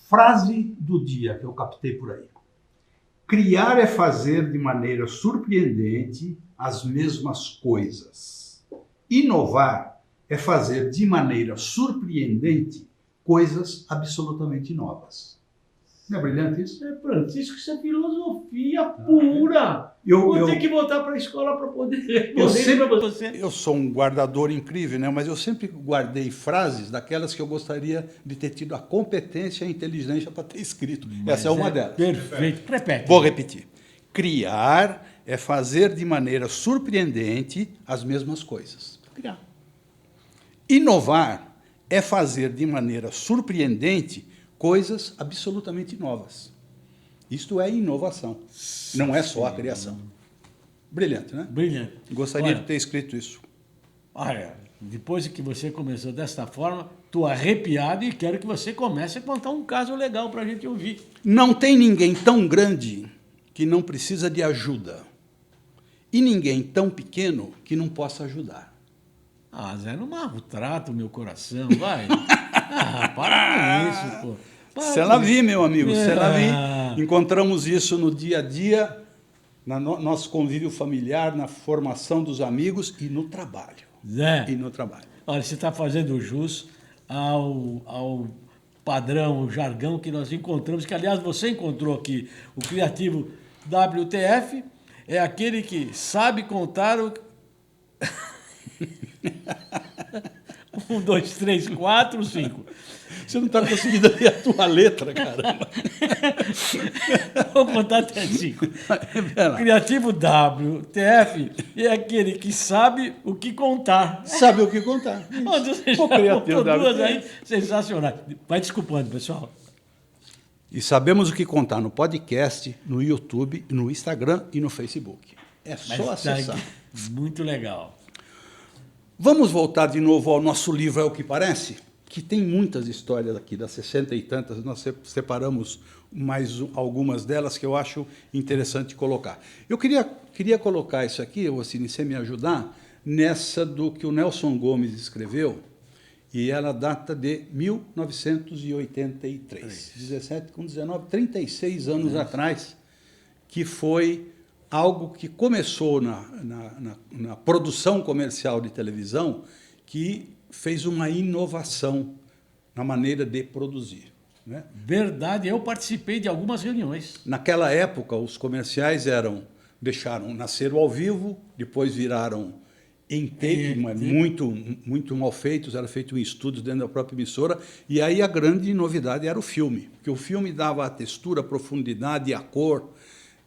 Frase do dia que eu captei por aí. Criar é fazer de maneira surpreendente as mesmas coisas. Inovar é fazer de maneira surpreendente coisas absolutamente novas. Não é brilhante isso? Francisco, isso é filosofia pura. Vou ter que voltar para a escola para poder responder para você. Eu sou um guardador incrível, né? Mas eu sempre guardei frases daquelas que eu gostaria de ter tido a competência e a inteligência para ter escrito. Essa é uma delas. Perfeito. Repete. Vou repetir. Criar é fazer de maneira surpreendente as mesmas coisas. Criar. Inovar é fazer de maneira surpreendente coisas absolutamente novas. Isto é inovação, não é só a criação. Brilhante, né? Brilhante. Gostaria de ter escrito isso. Olha, depois que você começou desta forma, estou arrepiado e quero que você comece a contar um caso legal para a gente ouvir. Não tem ninguém tão grande que não precisa de ajuda, e ninguém tão pequeno que não possa ajudar. Ah, Zé, não maltrata o meu coração, vai. Para com isso, pô. C'est la vie, meu amigo, c'est la vie. Encontramos isso no dia a dia, no nosso convívio familiar, na formação dos amigos e no trabalho. Zé, E no trabalho. olha, você está fazendo jus ao padrão, o jargão que nós encontramos, que, aliás, você encontrou aqui. O criativo WTF é aquele que sabe contar o... 1, 2, 3, 4, 5. Você não está conseguindo ler a tua letra, caramba. Vou contar até 5. Criativo WTF é aquele que sabe o que contar. Sabe o que contar. Onde você já contou duas aí sensacionais. Vai desculpando, pessoal. E sabemos o que contar no podcast, no YouTube, no Instagram e no Facebook. É só acessar. Muito legal. Vamos voltar de novo ao nosso livro É o que Parece? Que tem muitas histórias aqui, das 60 e tantas, nós separamos mais algumas delas que eu acho interessante colocar. Eu queria colocar isso aqui, se você me ajudar, nessa do que o Nelson Gomes escreveu, e ela data de 1983, 17 com 19, 36 anos atrás, que foi algo que começou na produção comercial de televisão, que fez uma inovação na maneira de produzir. Né? Verdade, eu participei de algumas reuniões. Naquela época, os comerciais deixaram nascer ao vivo, depois viraram em tape, mas muito mal feitos, era feito em estúdios dentro da própria emissora, e aí a grande novidade era o filme, porque o filme dava a textura, a profundidade e a cor.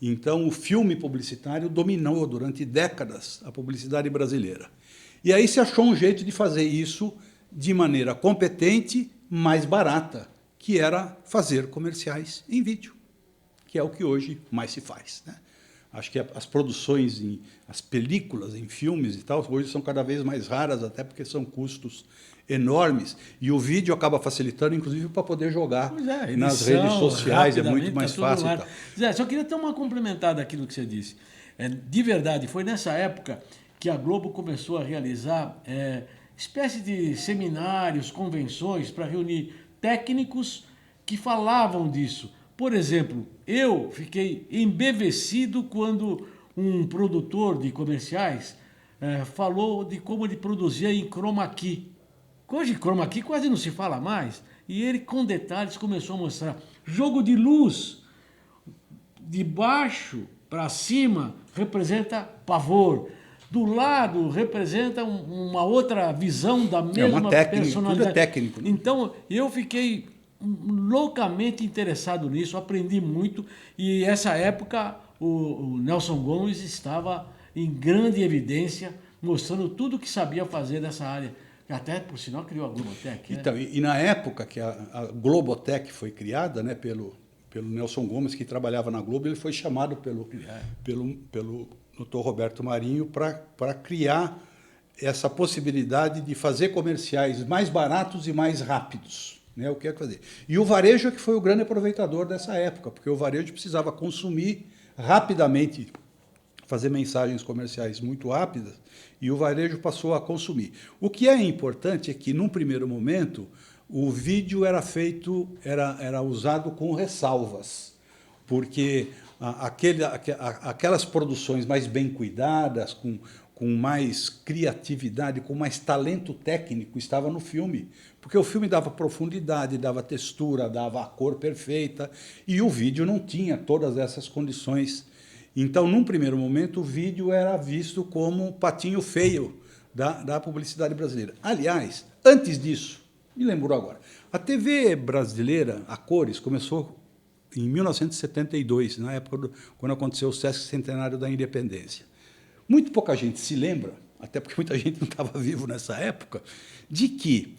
Então, o filme publicitário dominou durante décadas a publicidade brasileira. E aí se achou um jeito de fazer isso de maneira competente, mais barata, que era fazer comerciais em vídeo, que é o que hoje mais se faz. Né? Acho que as produções, as películas em filmes e tal, hoje são cada vez mais raras, até porque são custos enormes, e o vídeo acaba facilitando, inclusive, para poder jogar edição, nas redes sociais, é muito mais fácil. E tal. Zé, só queria ter uma complementada aquilo que você disse. De verdade, foi nessa época que a Globo começou a realizar espécie de seminários, convenções, para reunir técnicos que falavam disso. Por exemplo, eu fiquei embevecido quando um produtor de comerciais falou de como ele produzia em chroma key. Hoje, chroma key quase não se fala mais. E ele, com detalhes, começou a mostrar jogo de luz. De baixo para cima representa pavor. Do lado representa uma outra visão da mesma personalidade. Tudo é técnico. Né? Então, eu fiquei loucamente interessado nisso, aprendi muito, e essa época o Nelson Gomes estava em grande evidência, mostrando tudo o que sabia fazer nessa área. Até, por sinal, criou a Globotech. Então, e na época que a Globotech foi criada, né, pelo Nelson Gomes, que trabalhava na Globo, ele foi chamado pelo Dr. Roberto Marinho para criar essa possibilidade de fazer comerciais mais baratos e mais rápidos. Né, o que é fazer. E o varejo é que foi o grande aproveitador dessa época, porque o varejo precisava consumir rapidamente, fazer mensagens comerciais muito rápidas, e o varejo passou a consumir. O que é importante é que, num primeiro momento, o vídeo era feito, era usado com ressalvas, porque aquelas produções mais bem cuidadas, com mais criatividade, com mais talento técnico, estava no filme. Porque o filme dava profundidade, dava textura, dava a cor perfeita, e o vídeo não tinha todas essas condições. Então, num primeiro momento, o vídeo era visto como o patinho feio da publicidade brasileira. Aliás, antes disso, me lembrou agora, a TV brasileira, a cores, começou em 1972, na época quando aconteceu o Sesc Centenário da Independência. Muito pouca gente se lembra, até porque muita gente não estava vivo nessa época, de que,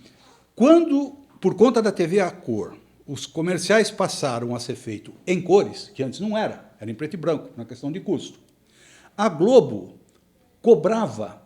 quando, por conta da TV a cor, os comerciais passaram a ser feitos em cores, que antes não era em preto e branco, na questão de custo, a Globo cobrava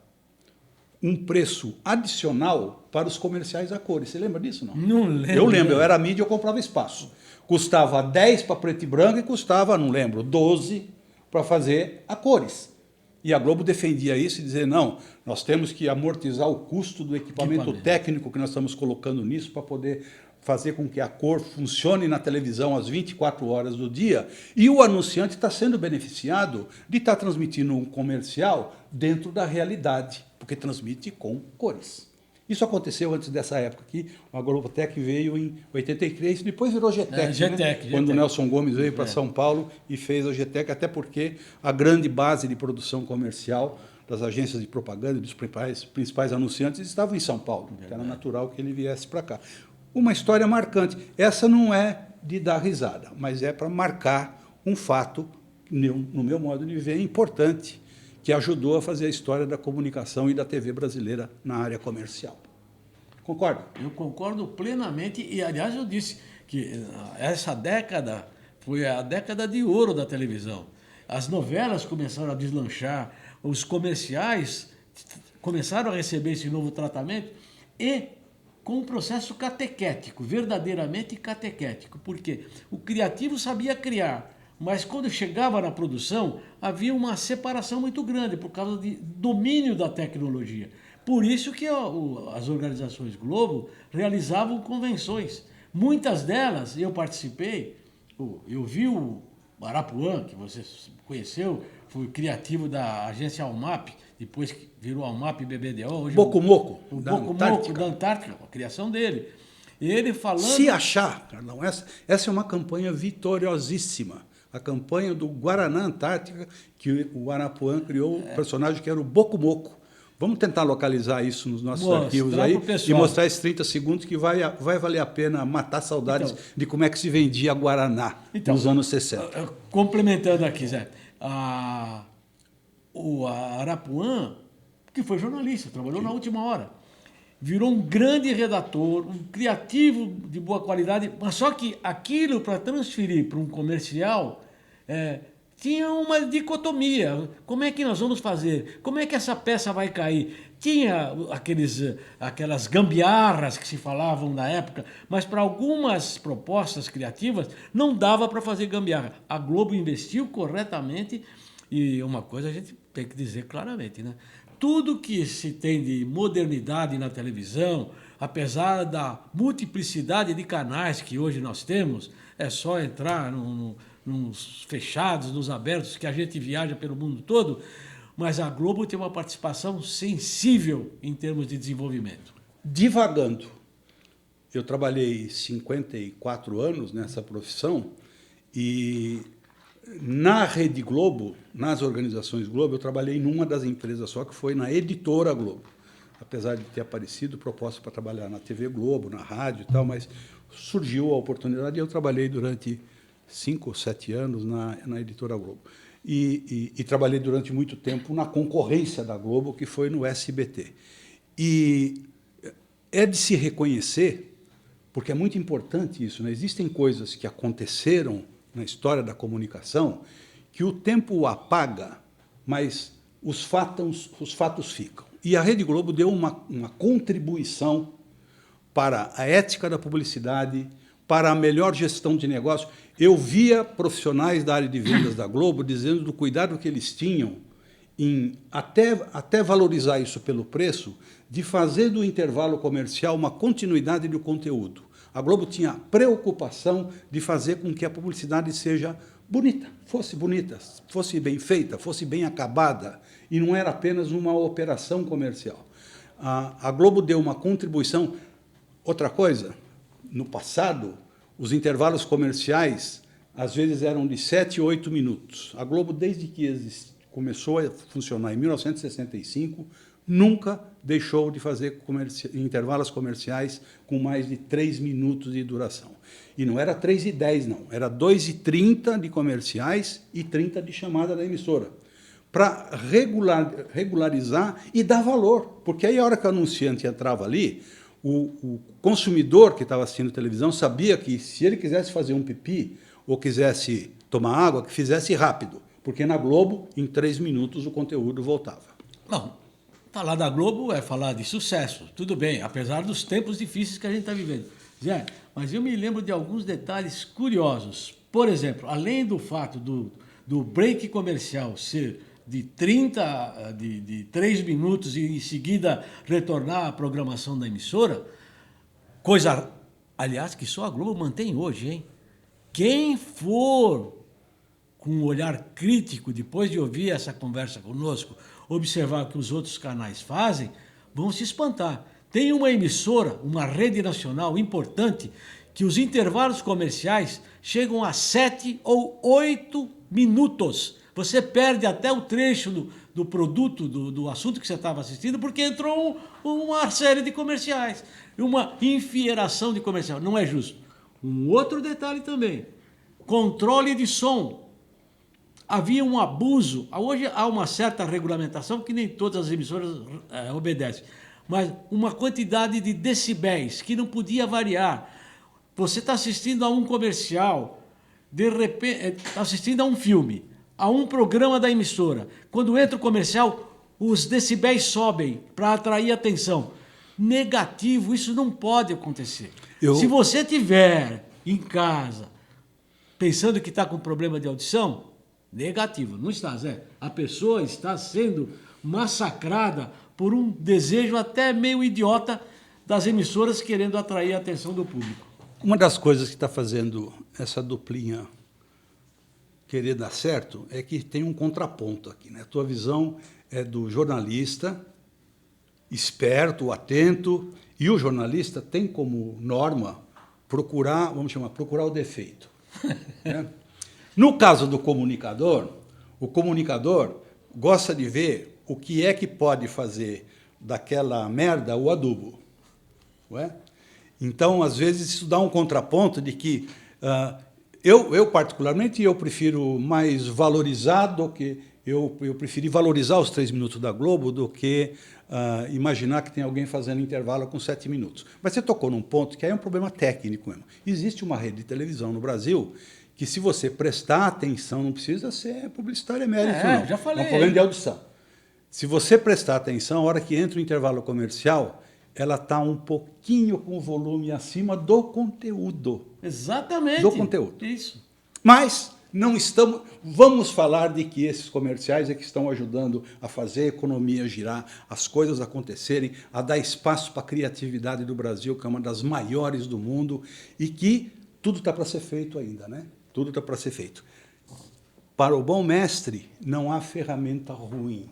um preço adicional para os comerciais a cores. Você lembra disso, não? Não lembro. Eu lembro, eu era mídia, eu comprava espaço. Custava 10 para preto e branco e custava, não lembro, 12 para fazer a cores. E a Globo defendia isso e dizia, não, nós temos que amortizar o custo do equipamento técnico que nós estamos colocando nisso para poder fazer com que a cor funcione na televisão às 24 horas do dia, e o anunciante está sendo beneficiado de estar transmitindo um comercial dentro da realidade, porque transmite com cores. Isso aconteceu antes dessa época aqui, a Globotec veio em 83, depois virou GTEC, né? Quando o Nelson Gomes veio para São Paulo e fez a GTEC, até porque a grande base de produção comercial das agências de propaganda, dos principais anunciantes, estavam em São Paulo, então era natural que ele viesse para cá. Uma história marcante. Essa não é de dar risada, mas é para marcar um fato, no meu modo de ver, importante, que ajudou a fazer a história da comunicação e da TV brasileira na área comercial. Concorda? Eu concordo plenamente e, aliás, eu disse que essa década foi a década de ouro da televisão. As novelas começaram a deslanchar, os comerciais começaram a receber esse novo tratamento e com um processo catequético, verdadeiramente catequético, porque o criativo sabia criar, mas quando chegava na produção, havia uma separação muito grande por causa do domínio da tecnologia. Por isso que as organizações Globo realizavam convenções. Muitas delas eu participei, eu vi o Arapuã, que você conheceu, foi criativo da agência Almap, depois que virou Almap BBDO. Hoje Bocomoco, o Bocomoco da Antártica, a criação dele. Ele falando... Se achar, Carlão, essa é uma campanha vitoriosíssima. A campanha do Guaraná Antártica, que o Arapuã criou o personagem que era o Bocomoco. Vamos tentar localizar isso nos nossos arquivos aí e mostrar esses 30 segundos que vai valer a pena matar saudades de como é que se vendia Guaraná nos anos 60. Complementando aqui, Zé, o Arapuã, que foi jornalista, trabalhou na Última Hora, virou um grande redator, um criativo de boa qualidade, mas só que aquilo para transferir para um comercial tinha uma dicotomia. Como é que nós vamos fazer? Como é que essa peça vai cair? Tinha aquelas gambiarras que se falavam na época, mas para algumas propostas criativas não dava para fazer gambiarra. A Globo investiu corretamente e uma coisa a gente tem que dizer claramente, né? Tudo que se tem de modernidade na televisão, apesar da multiplicidade de canais que hoje nós temos, é só entrar nos fechados, nos abertos, que a gente viaja pelo mundo todo, mas a Globo tem uma participação sensível em termos de desenvolvimento. Divagando. Eu trabalhei 54 anos nessa profissão e na Rede Globo, nas organizações Globo, eu trabalhei numa das empresas só, que foi na Editora Globo. Apesar de ter aparecido proposta para trabalhar na TV Globo, na rádio e tal, mas surgiu a oportunidade e eu trabalhei durante 5 ou 7 anos na Editora Globo. E trabalhei durante muito tempo na concorrência da Globo, que foi no SBT. E é de se reconhecer, porque é muito importante isso, né? Existem coisas que aconteceram na história da comunicação que o tempo apaga, mas os fatos ficam. E a Rede Globo deu uma contribuição para a ética da publicidade, para a melhor gestão de negócio. Eu via profissionais da área de vendas da Globo dizendo do cuidado que eles tinham em até valorizar isso pelo preço, de fazer do intervalo comercial uma continuidade do conteúdo. A Globo tinha preocupação de fazer com que a publicidade bonita, fosse bem feita, fosse bem acabada, e não era apenas uma operação comercial. A Globo deu uma contribuição. Outra coisa, no passado, os intervalos comerciais, às vezes, eram de 7 ou 8 minutos. A Globo, desde que começou a funcionar em 1965, nunca deixou de fazer intervalos comerciais com mais de 3 minutos de duração. E não era 3:10, não. Era 2:30 de comerciais e 30 de chamada da emissora. Para regularizar e dar valor. Porque aí, a hora que o anunciante entrava ali, o consumidor que estava assistindo televisão sabia que, se ele quisesse fazer um pipi ou quisesse tomar água, que fizesse rápido. Porque na Globo, em 3 minutos, o conteúdo voltava. Bom, falar da Globo é falar de sucesso, tudo bem, apesar dos tempos difíceis que a gente está vivendo. Zé, mas eu me lembro de alguns detalhes curiosos. Por exemplo, além do fato do break comercial ser de 3 minutos e em seguida retornar à programação da emissora, coisa, aliás, que só a Globo mantém hoje, hein? Quem for com um olhar crítico, depois de ouvir essa conversa conosco, observar o que os outros canais fazem, vão se espantar. Tem uma emissora, uma rede nacional importante, que os intervalos comerciais chegam a 7 ou 8 minutos. Você perde até o trecho do produto, do assunto que você estava assistindo, porque entrou uma série de comerciais, uma enfieração de comercial. Não é justo. Um outro detalhe também, controle de som. Havia um abuso, hoje há uma certa regulamentação que nem todas as emissoras obedecem, mas uma quantidade de decibéis que não podia variar. Você está assistindo a um comercial, de repente, está assistindo a um filme, a um programa da emissora. Quando entra o comercial, os decibéis sobem para atrair atenção. Negativo, isso não pode acontecer. Se você tiver em casa pensando que está com problema de audição, negativo, não está, Zé. A pessoa está sendo massacrada por um desejo até meio idiota das emissoras querendo atrair a atenção do público. Uma das coisas que está fazendo essa duplinha querer dar certo é que tem um contraponto aqui, né? A tua visão é do jornalista esperto, atento, e o jornalista tem como norma procurar o defeito. Né? No caso do comunicador, o comunicador gosta de ver o que é que pode fazer daquela merda o adubo. Não é? Então, às vezes, isso dá um contraponto de que eu particularmente, eu prefiro mais valorizar do que... Eu preferi valorizar os 3 minutos da Globo do que imaginar que tem alguém fazendo intervalo com 7 minutos. Mas você tocou num ponto que aí é um problema técnico mesmo. Existe uma rede de televisão no Brasil que, se você prestar atenção, não precisa ser publicitário emérito, não. Já falei. É um problema de audição. Se você prestar atenção, a hora que entra o intervalo comercial, ela está um pouquinho com o volume acima do conteúdo. Exatamente. Do conteúdo. Isso. Mas não estamos... Vamos falar de que esses comerciais é que estão ajudando a fazer a economia girar, as coisas acontecerem, a dar espaço para a criatividade do Brasil, que é uma das maiores do mundo, e que tudo está para ser feito ainda, né? Tudo está para ser feito. Para o bom mestre, não há ferramenta ruim.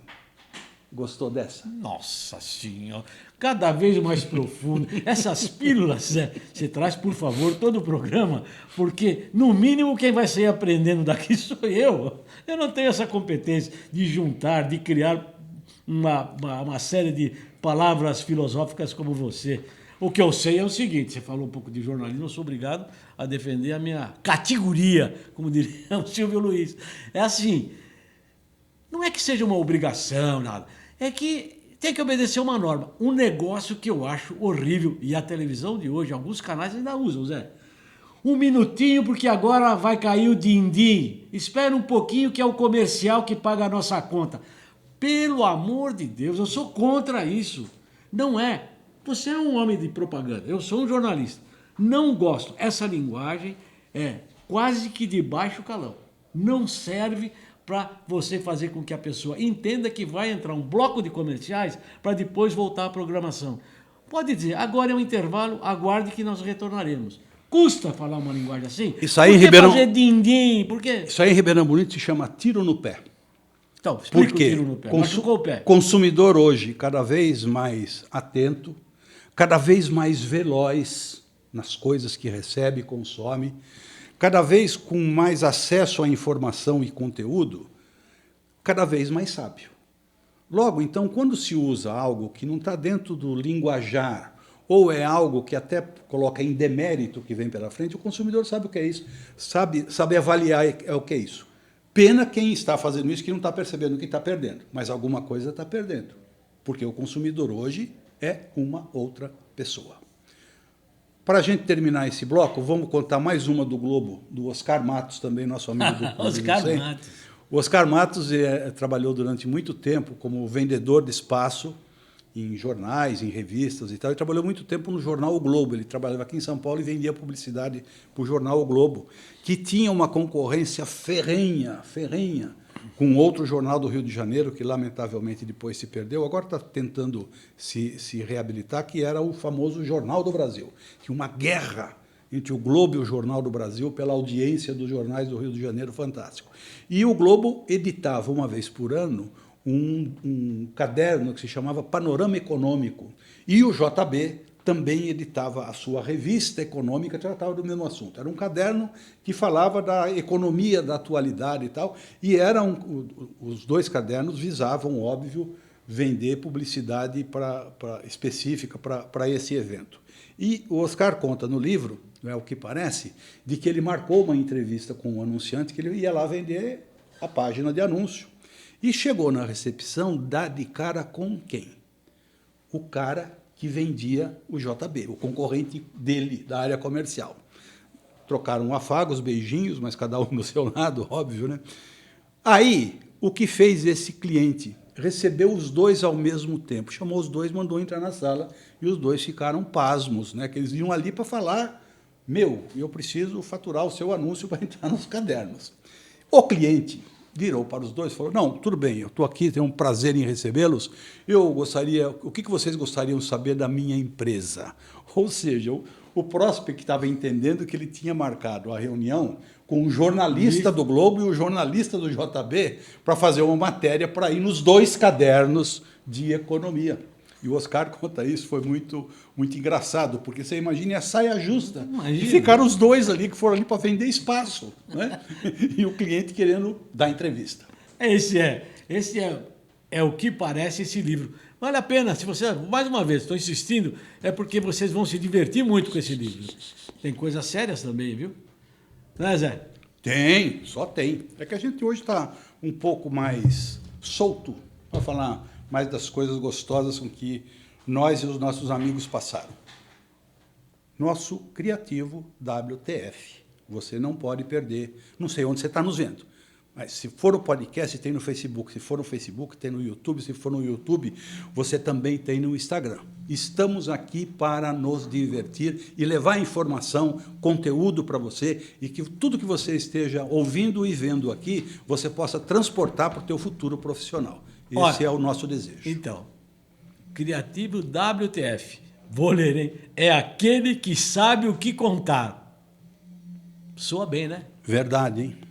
Gostou dessa? Nossa Senhora, cada vez mais profundo. Essas pílulas, Zé, você traz, por favor, todo o programa, porque, no mínimo, quem vai sair aprendendo daqui sou eu. Eu não tenho essa competência de juntar, de criar uma série de palavras filosóficas como você. O que eu sei é o seguinte, você falou um pouco de jornalismo, eu sou obrigado a defender a minha categoria, como diria o Silvio Luiz. É assim, não é que seja uma obrigação, nada. É que tem que obedecer uma norma. Um negócio que eu acho horrível, e a televisão de hoje, alguns canais ainda usam, Zé. Um minutinho, porque agora vai cair o din-din. Espera um pouquinho, que é o comercial que paga a nossa conta. Pelo amor de Deus, eu sou contra isso. Não é. Você é um homem de propaganda, eu sou um jornalista. Não gosto. Essa linguagem é quase que de baixo calão. Não serve para você fazer com que a pessoa entenda que vai entrar um bloco de comerciais para depois voltar à programação. Pode dizer, agora é um intervalo, aguarde que nós retornaremos. Custa falar uma linguagem assim? Isso aí em Por que Ribeirão- fazer din-din? Por quê? Isso aí em Ribeirão Bonito se chama tiro no pé. Então, explica o Porque tiro no pé. Machucou o pé. consumidor hoje cada vez mais atento, cada vez mais veloz nas coisas que recebe e consome, cada vez com mais acesso à informação e conteúdo, cada vez mais sábio. Logo, então, quando se usa algo que não está dentro do linguajar, ou é algo que até coloca em demérito o que vem pela frente, o consumidor sabe o que é isso, sabe avaliar o que é isso. Pena quem está fazendo isso que não está percebendo que está perdendo, mas alguma coisa está perdendo, porque o consumidor hoje é uma outra pessoa. Para a gente terminar esse bloco, vamos contar mais uma do Globo, do Oscar Matos, também nosso amigo do Clube Oscar do 100. Matos. O Oscar Matos trabalhou durante muito tempo como vendedor de espaço em jornais, em revistas e tal, e trabalhou muito tempo no jornal O Globo. Ele trabalhava aqui em São Paulo e vendia publicidade para o jornal O Globo, que tinha uma concorrência ferrenha com outro jornal do Rio de Janeiro, que lamentavelmente depois se perdeu, agora está tentando se reabilitar, que era o famoso Jornal do Brasil, que uma guerra entre o Globo e o Jornal do Brasil pela audiência dos jornais do Rio de Janeiro, fantástico. E o Globo editava uma vez por ano um caderno que se chamava Panorama Econômico. E o JB também editava a sua revista econômica, tratava do mesmo assunto. Era um caderno que falava da economia da atualidade e tal, e os dois cadernos visavam, óbvio, vender publicidade específica para esse evento. E o Oscar conta no livro, não é o que parece, de que ele marcou uma entrevista com um anunciante que ele ia lá vender a página de anúncio. E chegou na recepção, dá de cara com quem? O cara que vendia o JB, o concorrente dele, da área comercial. Trocaram afagos, beijinhos, mas cada um do seu lado, óbvio, né? Aí, o que fez esse cliente? Recebeu os dois ao mesmo tempo, chamou os dois, mandou entrar na sala, e os dois ficaram pasmos, né? Que eles iam ali para falar, eu preciso faturar o seu anúncio para entrar nos cadernos. O cliente virou para os dois e falou, não, tudo bem, eu estou aqui, tenho um prazer em recebê-los, o que vocês gostariam de saber da minha empresa? Ou seja, o prospect estava entendendo que ele tinha marcado a reunião com um jornalista do Globo e o jornalista do JB para fazer uma matéria para ir nos dois cadernos de economia. E o Oscar conta isso, foi muito, muito engraçado, porque você imagina a saia justa. Imagina. E ficaram os dois ali, que foram ali para vender espaço, né? E o cliente querendo dar entrevista. Esse é o que parece esse livro. Vale a pena, se você, mais uma vez, estou insistindo, é porque vocês vão se divertir muito com esse livro. Tem coisas sérias também, viu? Não é, Zé? Tem, só tem. É que a gente hoje está um pouco mais solto para falar mais das coisas gostosas com que nós e os nossos amigos passaram. Nosso criativo WTF. Você não pode perder. Não sei onde você está nos vendo, mas se for o podcast, tem no Facebook. Se for no Facebook, tem no YouTube. Se for no YouTube, você também tem no Instagram. Estamos aqui para nos divertir e levar informação, conteúdo para você e que tudo que você esteja ouvindo e vendo aqui, você possa transportar para o teu futuro profissional. Esse é o nosso desejo. Então, criativo WTF. Vou ler, hein? É aquele que sabe o que contar. Soa bem, né? Verdade, hein?